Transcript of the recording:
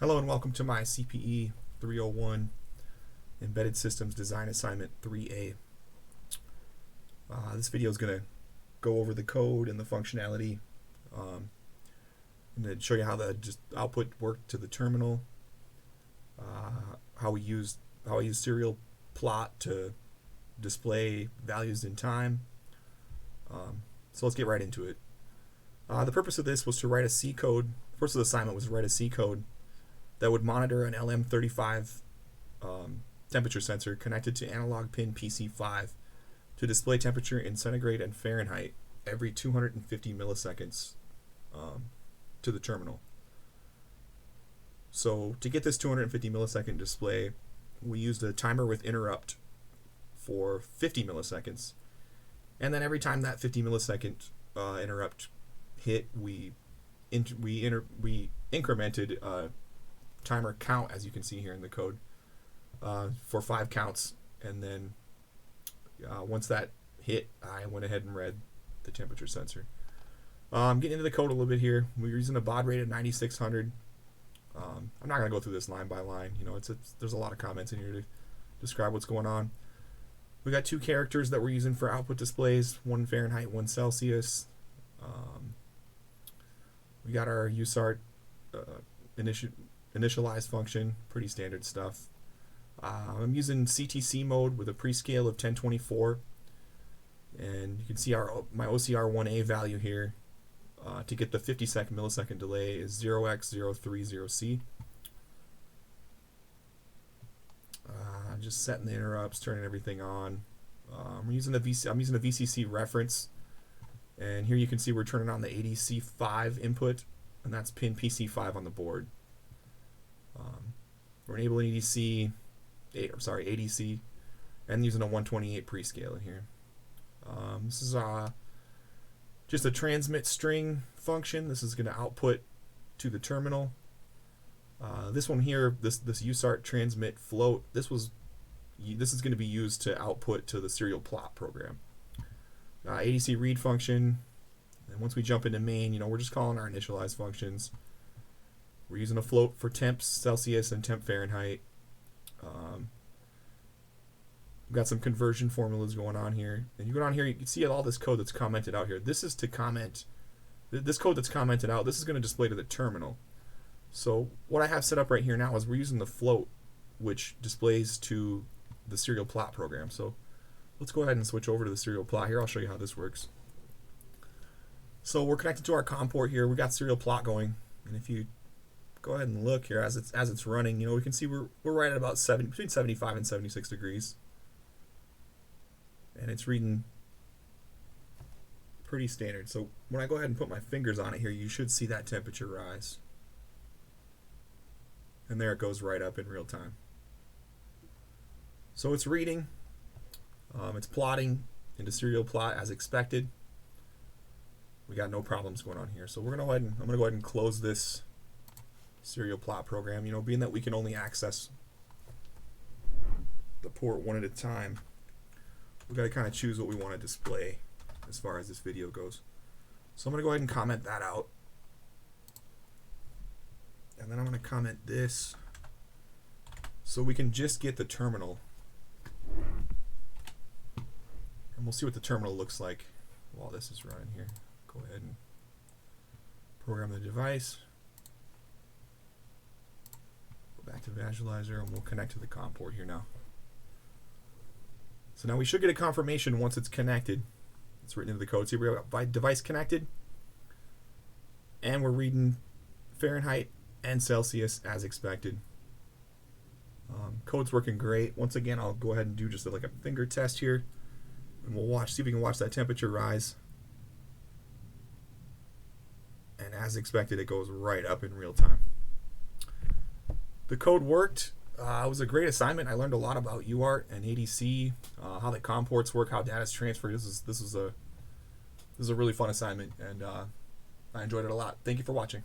Hello and welcome to my CPE301 Embedded Systems Design Assignment 3A. This video is going to go over the code and the functionality and to show you how the output worked to the terminal, how I use serial plot to display values in time. So let's get right into it. The purpose of this was to write a C code. First of the assignment was to write a C code that would monitor an LM35 temperature sensor connected to analog pin PC5 to display temperature in centigrade and Fahrenheit every 250 milliseconds to the terminal. So to get this 250 millisecond display, we used a timer with interrupt for 50 milliseconds, and then every time that 50 millisecond interrupt hit, we incremented timer count, as you can see here in the code, for 5 counts, and then once that hit, I went ahead and read the temperature sensor. Getting into the code a little bit here, we're using a baud rate of 9600. I'm not going to go through this line by line. There's a lot of comments in here to describe what's going on. We got 2 characters that we're using for output displays, 1 Fahrenheit, 1 Celsius. We got our USART initialize function, pretty standard stuff. I'm using CTC mode with a prescale of 1024, and you can see my OCR1A value here. To get the 50 millisecond delay is 0x030C. Just setting the interrupts, turning everything on. I'm using a VCC reference, and here you can see we're turning on the ADC5 input, and that's pin PC5 on the board. We're enabling ADC, and using a 128 prescale in here. This is just a transmit string function. This is going to output to the terminal. This one here, this USART transmit float, this is going to be used to output to the serial plot program. ADC read function, and once we jump into main, we're just calling our initialize functions. We're using a float for temps Celsius and temp Fahrenheit. We've got some conversion formulas going on here, and you go down here, you can see all this code that's commented out here. This is to comment. This code that's commented out, this is going to display to the terminal. So what I have set up right here now is we're using the float, which displays to the serial plot program. So let's go ahead and switch over to the serial plot here. I'll show you how this works. So we're connected to our COM port here. We got serial plot going, and if you go ahead and look here as it's running, we can see we're right at about between 75 and 76 degrees, and it's reading pretty standard. So when I go ahead and put my fingers on it here, you should see that temperature rise, and there it goes right up in real time. So it's reading, it's plotting into serial plot as expected. We got no problems going on here. So I'm gonna go ahead and close this serial plot program. Being that we can only access the port one at a time, we got to kind of choose what we want to display as far as this video goes. So I'm going to go ahead and comment that out, and then I'm going to comment this so we can just get the terminal, and we'll see what the terminal looks like while this is running here. Go ahead and program the device. Back to visualizer, and we'll connect to the COM port here now. So now we should get a confirmation once it's connected. It's written into the code. See, we have device connected, and we're reading Fahrenheit and Celsius as expected. Code's working great. Once again, I'll go ahead and do just like a finger test here, and we'll see if we can watch that temperature rise. And as expected, it goes right up in real time. The code worked. It was a great assignment. I learned a lot about UART and ADC, how the COM ports work, how data is transferred. This is a really fun assignment, and I enjoyed it a lot. Thank you for watching.